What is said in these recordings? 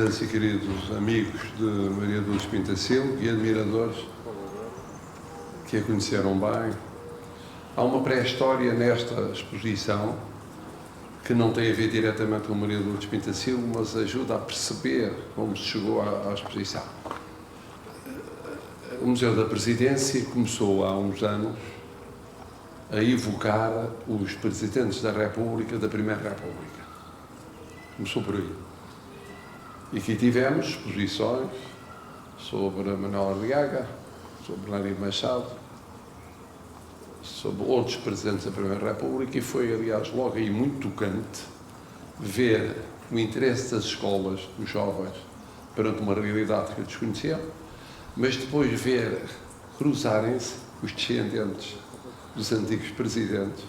queridas e queridos amigos de Maria Dulce Pintacilgo e admiradores que a conheceram bem, há uma pré-história nesta exposição que não tem a ver diretamente com Maria Dulce Pintacilgo, mas ajuda a perceber como se chegou à exposição. O Museu da Presidência começou há uns anos a evocar os presidentes da República, da Primeira República. Começou por aí. E aqui tivemos exposições sobre Manuel Arriaga, sobre Lânio Machado, sobre outros presidentes da Primeira República, e foi, aliás, logo aí muito tocante ver o interesse das escolas, dos jovens, perante uma realidade que desconheciam, mas depois ver cruzarem-se os descendentes dos antigos presidentes,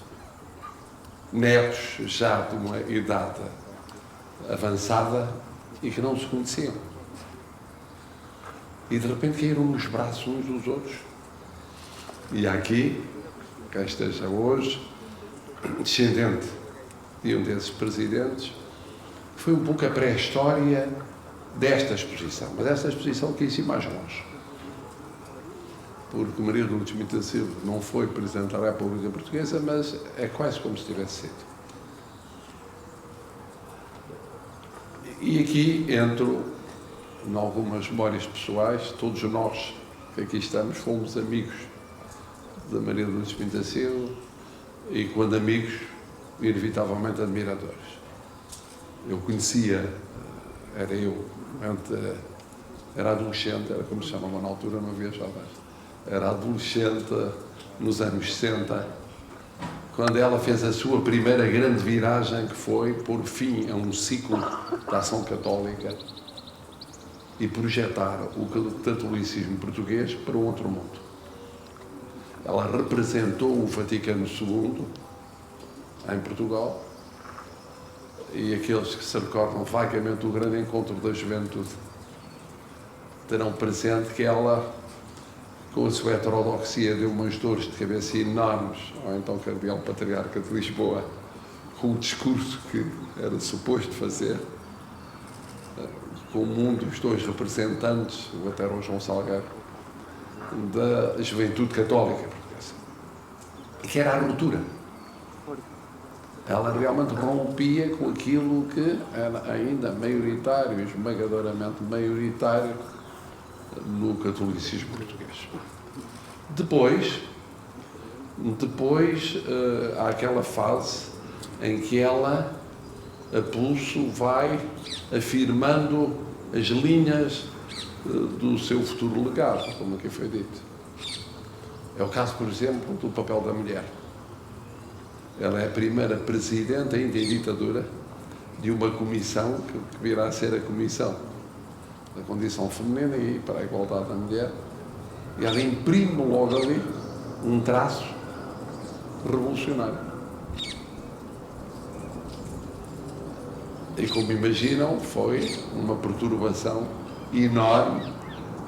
netos já de uma idade avançada e que não se conheciam. E de repente caíram nos braços uns dos outros. E aqui, cá esteja hoje, descendente de um desses presidentes, foi um pouco a pré-história desta exposição. Mas esta exposição quis ir mais longe. Porque Maria Dulce Pintacilgo não foi Presidente da República Portuguesa, mas é quase como se tivesse sido. E aqui entro em algumas memórias pessoais. Todos nós que aqui estamos fomos amigos da Maria Dulce Pintacilgo e, quando amigos, inevitavelmente admiradores. Eu conhecia, era adolescente, era como se chamava na altura, não havia jovens. Era adolescente nos anos 60, quando ela fez a sua primeira grande viragem, que foi pôr fim a um ciclo da ação católica e projetar o catolicismo português para um outro mundo. Ela representou o Vaticano II em Portugal, e aqueles que se recordam vagamente do grande encontro da juventude terão presente que ela, com a sua heterodoxia, deu umas dores de cabeça enormes ao então Cardeal Patriarca de Lisboa, com o discurso que era suposto fazer, com um dos dois representantes, o Otero João Salgueiro, da juventude católica portuguesa, que era a ruptura. Ela realmente rompia com aquilo que era ainda maioritário, esmagadoramente maioritário, no catolicismo português. Depois há aquela fase em que ela, a pulso, vai afirmando as linhas do seu futuro legado, como aqui foi dito. É o caso, por exemplo, do papel da mulher. Ela é a primeira presidente, ainda em ditadura, de uma comissão que virá a ser a Comissão da Condição Feminina e para a Igualdade da Mulher, e ela imprime logo ali um traço revolucionário. E, como imaginam, foi uma perturbação enorme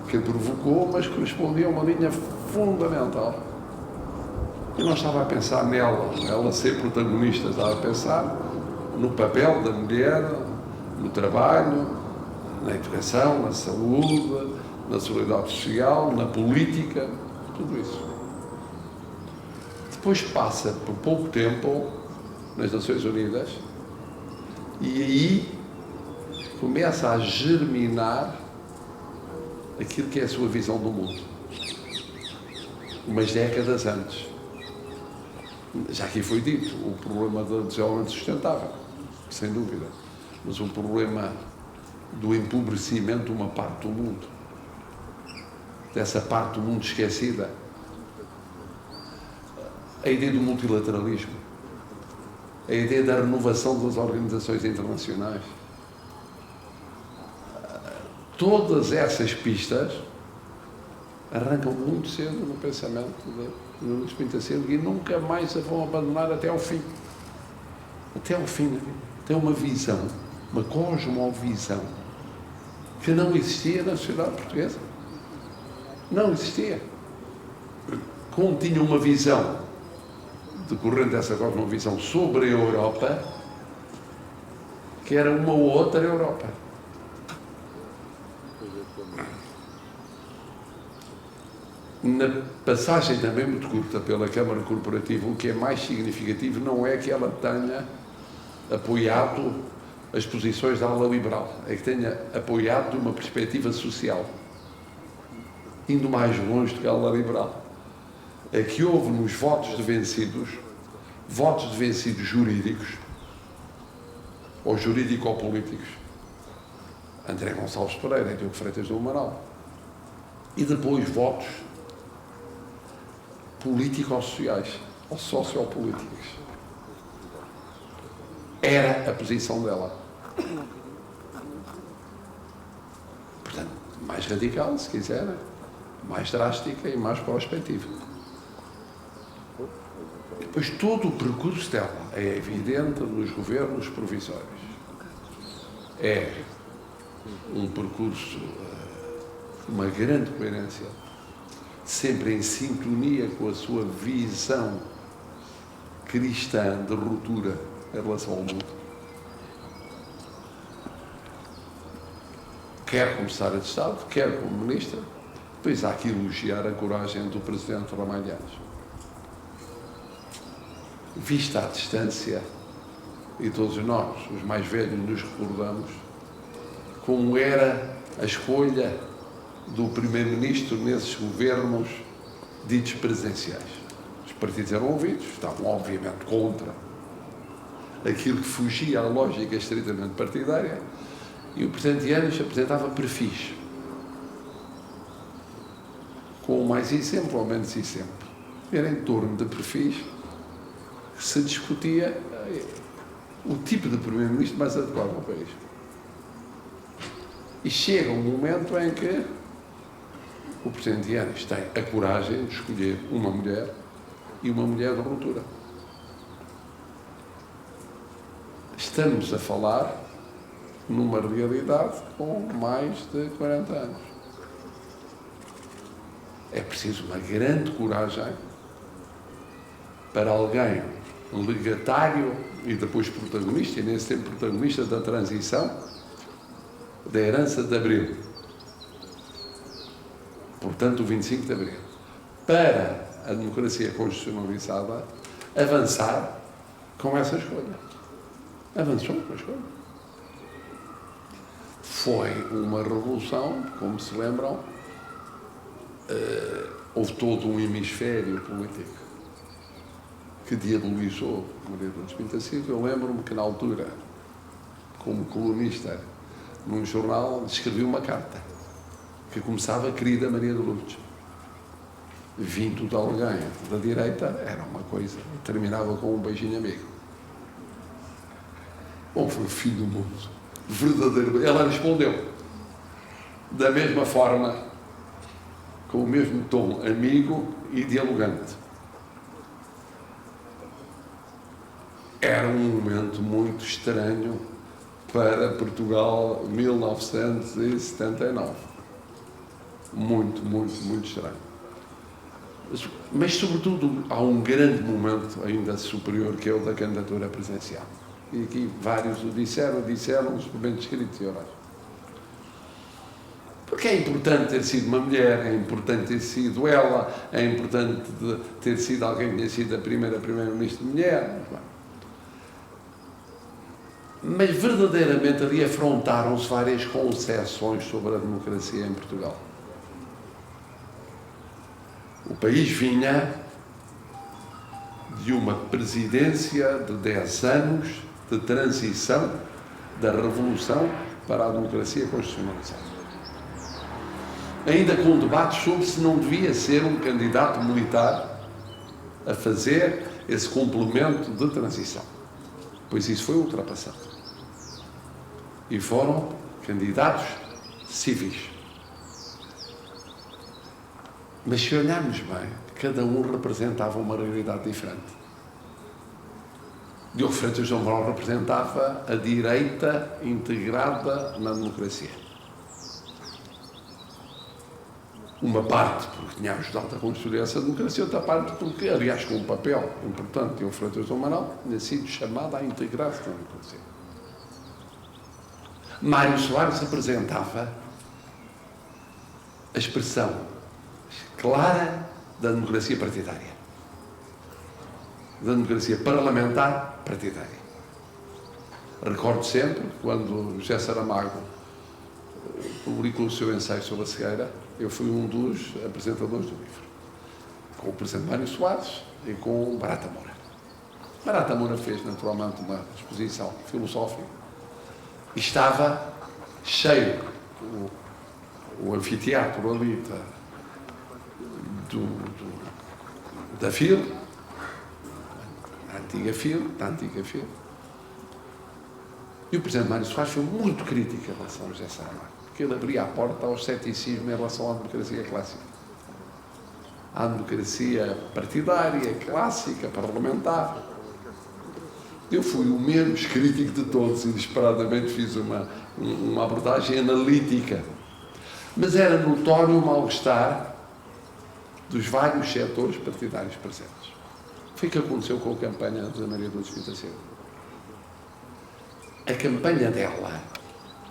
que provocou, mas correspondia a uma linha fundamental. Eu não estava a pensar ela ser protagonista, estava a pensar no papel da mulher, no trabalho, na educação, na saúde, na solidariedade social, na política, tudo isso. Depois passa por pouco tempo nas Nações Unidas e aí começa a germinar aquilo que é a sua visão do mundo. Umas décadas antes. Já aqui foi dito, o problema do desenvolvimento sustentável, sem dúvida, mas o problema do empobrecimento de uma parte do mundo, dessa parte do mundo esquecida, a ideia do multilateralismo, a ideia da renovação das organizações internacionais. Todas essas pistas arrancam muito cedo no pensamento de Dulce Pintacilgo e nunca mais a vão abandonar até ao fim. Até ao fim da vida. Tem uma visão, uma cosmovisão, que não existia na sociedade portuguesa. Não existia. Continha uma visão decorrente dessa cosmovisão sobre a Europa, que era uma outra Europa. Na passagem também muito curta pela Câmara Corporativa, o que é mais significativo não é que ela tenha apoiado as posições da ala liberal, é que tenha apoiado de uma perspectiva social, indo mais longe do que a ala liberal. É que houve nos votos de vencidos jurídicos, ou jurídico-políticos, André Gonçalves Pereira e Diogo Freitas do Amaral, e depois votos político-sociais ou sociopolíticos. Era a posição dela. Portanto, mais radical, se quiser, mais drástica e mais prospectiva. Depois, todo o percurso dela é evidente nos governos provisórios. É um percurso de uma grande coerência, sempre em sintonia com a sua visão cristã de ruptura em relação ao mundo. Quer como secretária de Estado, quer como ministra. Depois há que elogiar a coragem do presidente Ramalhianes. Vista à distância, e todos nós, os mais velhos, nos recordamos como era a escolha do primeiro-ministro nesses governos ditos presidenciais. Os partidos eram ouvidos, estavam obviamente contra aquilo que fugia à lógica estritamente partidária, e o presidente Yanes apresentava perfis, com mais exemplo ou menos exemplo. Era em torno de perfis que se discutia o tipo de primeiro-ministro mais adequado ao país. E chega um momento em que o presidente Yanes tem a coragem de escolher uma mulher, e uma mulher de ruptura. Estamos a falar numa realidade com mais de 40 anos. É preciso uma grande coragem para alguém legatário e depois protagonista, e nesse tempo protagonista da transição, da herança de Abril. Portanto, o 25 de Abril. Para a democracia constitucionalizada avançar com essa escolha. Avançou com a escolha. Foi uma revolução, como se lembram, houve todo um hemisfério político que diabolizou Maria Lourdes Pinto da Silva. Eu lembro-me que na altura, como colunista num jornal, escrevi uma carta que começava: querida Maria de Lourdes. Vindo de alguém da direita, era uma coisa, terminava com um beijinho amigo. Bom, foi o fim do mundo. Verdadeiro. Ela respondeu da mesma forma, com o mesmo tom amigo e dialogante. Era um momento muito estranho para Portugal, 1979. Muito, muito, muito estranho. Mas, sobretudo, há um grande momento ainda superior, que é o da candidatura presidencial. E aqui vários o disseram os momentos escritos e orais. Porque é importante ter sido uma mulher, é importante ter sido ela, é importante ter sido alguém que tenha sido a primeira-ministra mulher. Mas verdadeiramente ali afrontaram-se várias concessões sobre a democracia em Portugal. O país vinha de uma presidência de 10 anos de transição da Revolução para a democracia constitucionalizada. Ainda com debates sobre se não devia ser um candidato militar a fazer esse complemento de transição. Pois isso foi ultrapassado. E foram candidatos civis. Mas se olharmos bem, cada um representava uma realidade diferente. Diogo Freitas do Amaral representava a direita integrada na democracia. Uma parte porque tinha ajudado a construir essa democracia, outra parte porque, aliás, com um papel importante, Diogo Freitas do Amaral tinha sido chamado a integrar-se na democracia. Mário Soares representava a expressão clara da democracia partidária, da democracia parlamentar partidária. Recordo sempre, quando José Saramago publicou o seu ensaio sobre a cegueira, eu fui um dos apresentadores do livro, com o presidente Mário Soares e com o Barata Moura. Barata Moura fez, naturalmente, uma exposição filosófica e estava cheio o anfiteatro ali da FIL, da antiga FIL, e o presidente Mário Soares foi muito crítico em relação a José Saramago, porque ele abria a porta ao ceticismo em relação à democracia clássica. À democracia partidária, clássica, parlamentar. Eu fui o menos crítico de todos, inesperadamente fiz uma abordagem analítica. Mas era notório o mal-estar dos vários setores partidários presentes. Foi o que aconteceu com a campanha de Maria Lourdes Pinto Silva. A campanha dela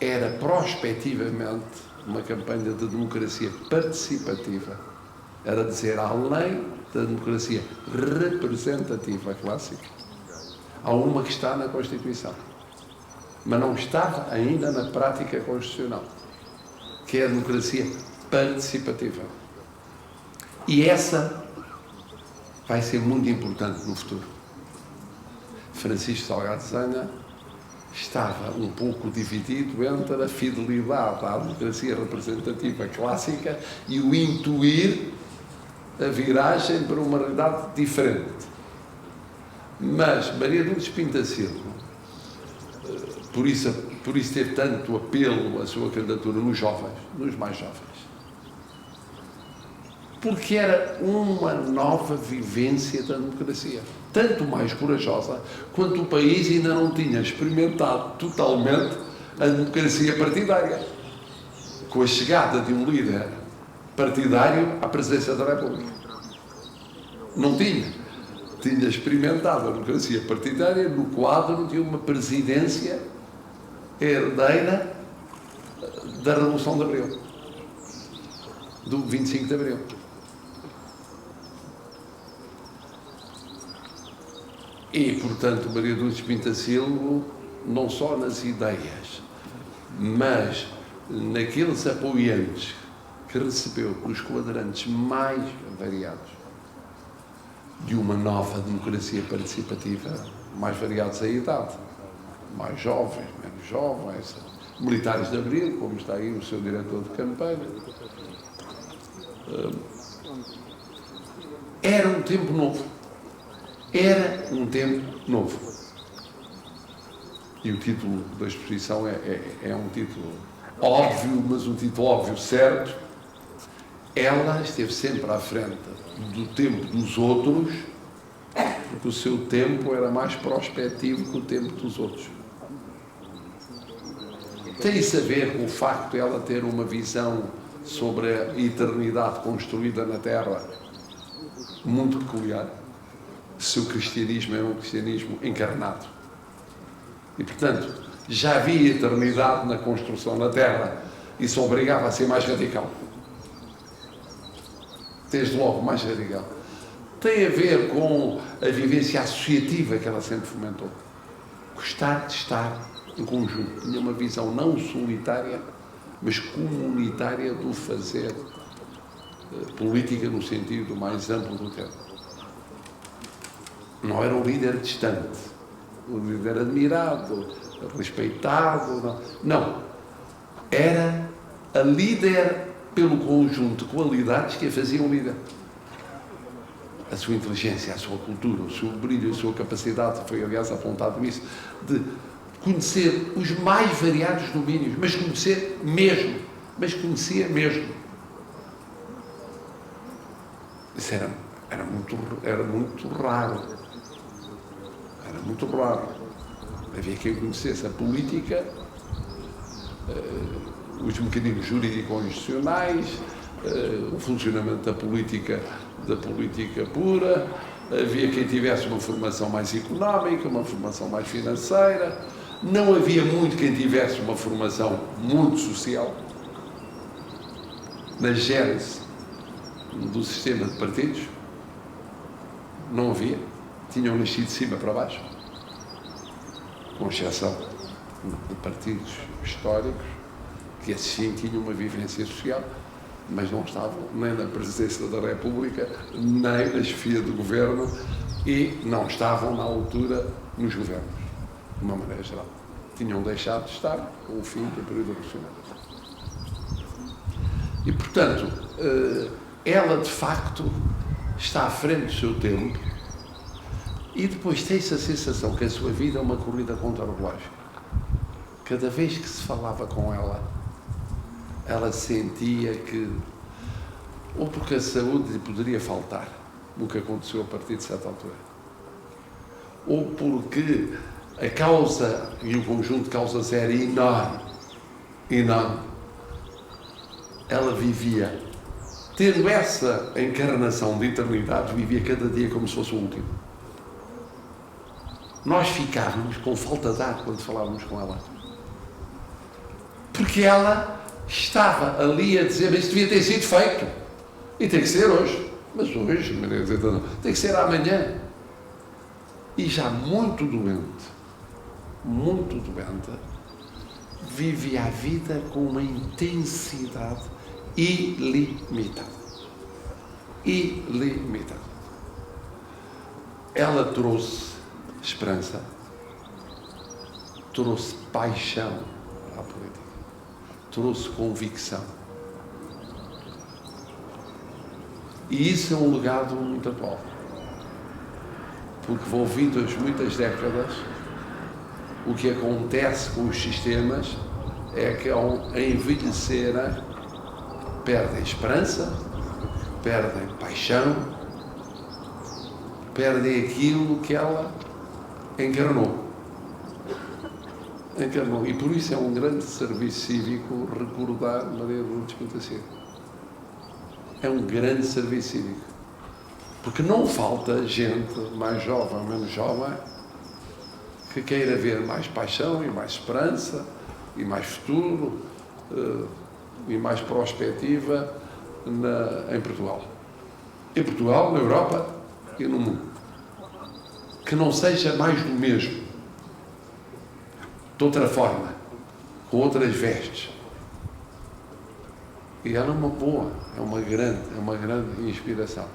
era prospectivamente uma campanha de democracia participativa. Era dizer, além da democracia representativa clássica, há uma que está na Constituição, mas não estava ainda na prática constitucional, que é a democracia participativa. E essa vai ser muito importante no futuro. Francisco Salgado Zanha estava um pouco dividido entre a fidelidade à democracia representativa clássica e o intuir a viragem para uma realidade diferente. Mas Maria Lourdes Pinto Silva, por isso teve tanto apelo a sua candidatura nos jovens, nos mais jovens, porque era uma nova vivência da democracia, tanto mais corajosa quanto o país ainda não tinha experimentado totalmente a democracia partidária, com a chegada de um líder partidário à presidência da República. Não tinha experimentado a democracia partidária no quadro de uma presidência herdeira da Revolução de Abril, do 25 de Abril. E, portanto, Maria Lourdes Pinto Silva, não só nas ideias, mas naqueles apoiantes que recebeu os quadrantes mais variados de uma nova democracia participativa, mais variados à idade, mais jovens, menos jovens, militares de Abril, como está aí o seu diretor de campanha. Era um tempo novo. Era um tempo novo. E o título da exposição é um título óbvio, mas um título óbvio certo. Ela esteve sempre à frente do tempo dos outros, porque o seu tempo era mais prospectivo que o tempo dos outros. Tem isso a ver com o facto de ela ter uma visão sobre a eternidade construída na Terra muito peculiar. O seu cristianismo é um cristianismo encarnado. E, portanto, já havia eternidade na construção na Terra. Isso obrigava a ser mais radical. Desde logo, mais radical. Tem a ver com a vivência associativa que ela sempre fomentou. Gostar de estar em conjunto. Tinha uma visão não solitária, mas comunitária do fazer política no sentido mais amplo do termo. Não era um líder distante, um líder admirado, respeitado. Não. Era a líder pelo conjunto de qualidades que a faziam líder. A sua inteligência, a sua cultura, o seu brilho, a sua capacidade, foi aliás apontado isso, de conhecer os mais variados domínios, mas conhecer mesmo, conhecia mesmo. Isso era muito raro. Era muito raro. Havia quem conhecesse a política, os mecanismos jurídico-constitucionais, o funcionamento da política pura. Havia quem tivesse uma formação mais económica, uma formação mais financeira. Não havia muito quem tivesse uma formação muito social. na gênese do sistema de partidos, não havia. Tinham nascido de cima para baixo, com exceção de partidos históricos, que assim tinham uma vivência social, mas não estavam nem na presidência da República, nem na chefia do governo e não estavam na altura nos governos, de uma maneira geral. Tinham deixado de estar com o fim do período revolucionário. E, portanto, ela, de facto, está à frente do seu tempo e depois tem-se a sensação que a sua vida é uma corrida contra o relógio. Cada vez que se falava com ela, ela sentia que, ou porque a saúde lhe poderia faltar, o que aconteceu a partir de certa altura, ou porque a causa e o conjunto de causas era enorme, enorme. Ela vivia, tendo essa encarnação de eternidade, vivia cada dia como se fosse o último. Nós ficávamos com falta de ar quando falávamos com ela. Porque ela estava ali a dizer, mas isto devia ter sido feito. E tem que ser hoje. Mas hoje, tem que ser amanhã. E já muito doente, vivia a vida com uma intensidade ilimitada. Ilimitada. Ela trouxe esperança, trouxe paixão à política, trouxe convicção. E isso é um legado muito atual. Porque envolvidas muitas décadas, o que acontece com os sistemas é que ao envelhecerem, perdem esperança, perdem paixão, perdem aquilo que ela encarnou. E por isso é um grande serviço cívico recordar Maria de Lourdes Pinto-da-Silva. É um grande serviço cívico. Porque não falta gente mais jovem ou menos jovem que queira ver mais paixão e mais esperança e mais futuro e mais prospectiva em Portugal. Em Portugal, na Europa e no mundo. Que não seja mais do mesmo. De outra forma, com outras vestes. E ela é uma boa, é uma grande inspiração.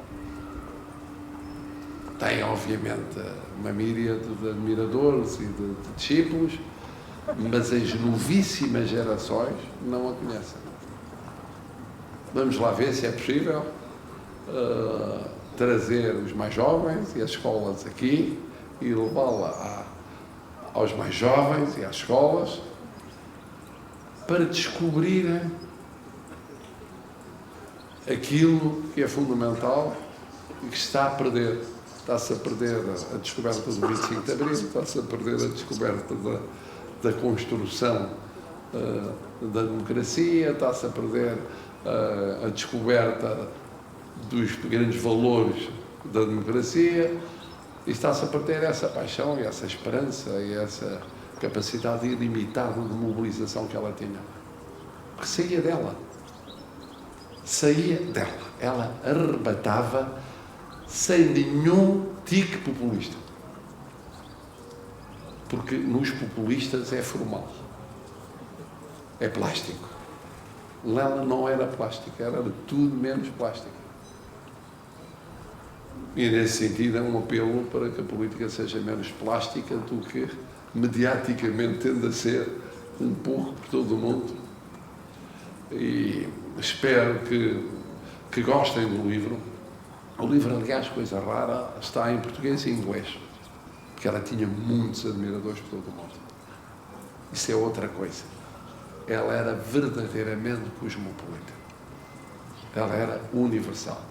Tem, obviamente, uma míriade de admiradores e de discípulos, mas as novíssimas gerações não a conhecem. Vamos lá ver se é possível trazer os mais jovens e as escolas aqui e levá-la aos mais jovens e às escolas para descobrirem aquilo que é fundamental e que está a perder. Está-se a perder a descoberta do 25 de Abril, está-se a perder a descoberta da construção da democracia, está-se a perder a descoberta dos grandes valores da democracia e está-se a perder essa paixão e essa esperança e essa capacidade ilimitada de mobilização que ela tinha. Porque saía dela. Ela arrebatava sem nenhum tique populista. Porque nos populistas é formal. É plástico. Ela não era plástica, era de tudo menos plástica. E nesse sentido é um apelo para que a política seja menos plástica do que mediaticamente tende a ser um pouco por todo o mundo. E espero que gostem do livro. O livro, aliás, coisa rara, está em português e inglês, porque ela tinha muitos admiradores por todo o mundo. Isso é outra coisa. Ela era verdadeiramente cosmopolita. Ela era universal.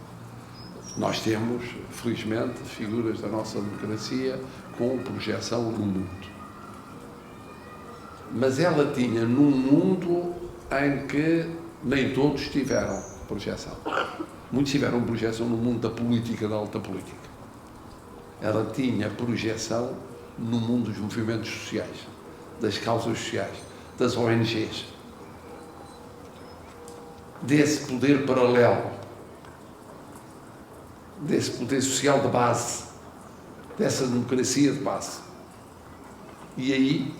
Nós temos, felizmente, figuras da nossa democracia com projeção no mundo. Mas ela tinha num mundo em que nem todos tiveram projeção. Muitos tiveram projeção no mundo da política, da alta política. Ela tinha projeção no mundo dos movimentos sociais, das causas sociais, das ONGs. desse poder paralelo, desse poder social de base, dessa democracia de base. E aí,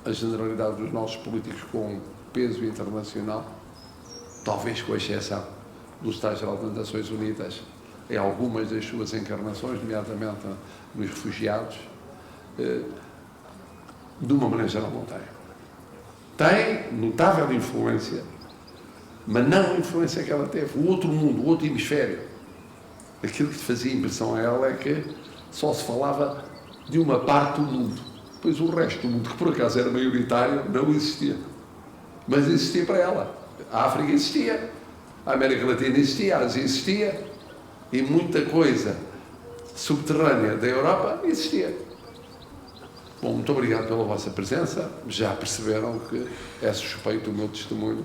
a generalidade dos nossos políticos com peso internacional, talvez com exceção do Estado-Geral das Nações Unidas, em algumas das suas encarnações, nomeadamente nos refugiados, de uma maneira geral não tem. Tem notável influência, mas não a influência que ela teve. O outro mundo, o outro hemisfério. Aquilo que fazia impressão a ela é que só se falava de uma parte do mundo. Pois o resto do mundo, que por acaso era maioritário, não existia. Mas existia para ela. A África existia, a América Latina existia, a Ásia existia, e muita coisa subterrânea da Europa existia. Bom, muito obrigado pela vossa presença. Já perceberam que é suspeito o meu testemunho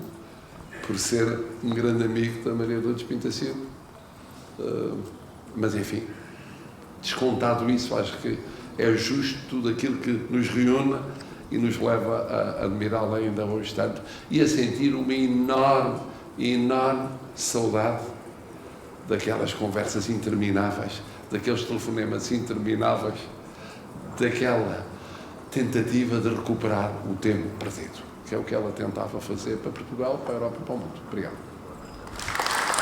por ser um grande amigo da Maria Lourdes Pintacido. Mas, enfim, descontado isso, acho que é justo tudo aquilo que nos reúne e nos leva a admirá-la ainda hoje tanto e a sentir uma enorme, enorme saudade daquelas conversas intermináveis, daqueles telefonemas intermináveis, daquela tentativa de recuperar o tempo perdido, que é o que ela tentava fazer para Portugal, para a Europa e para o mundo. Obrigado.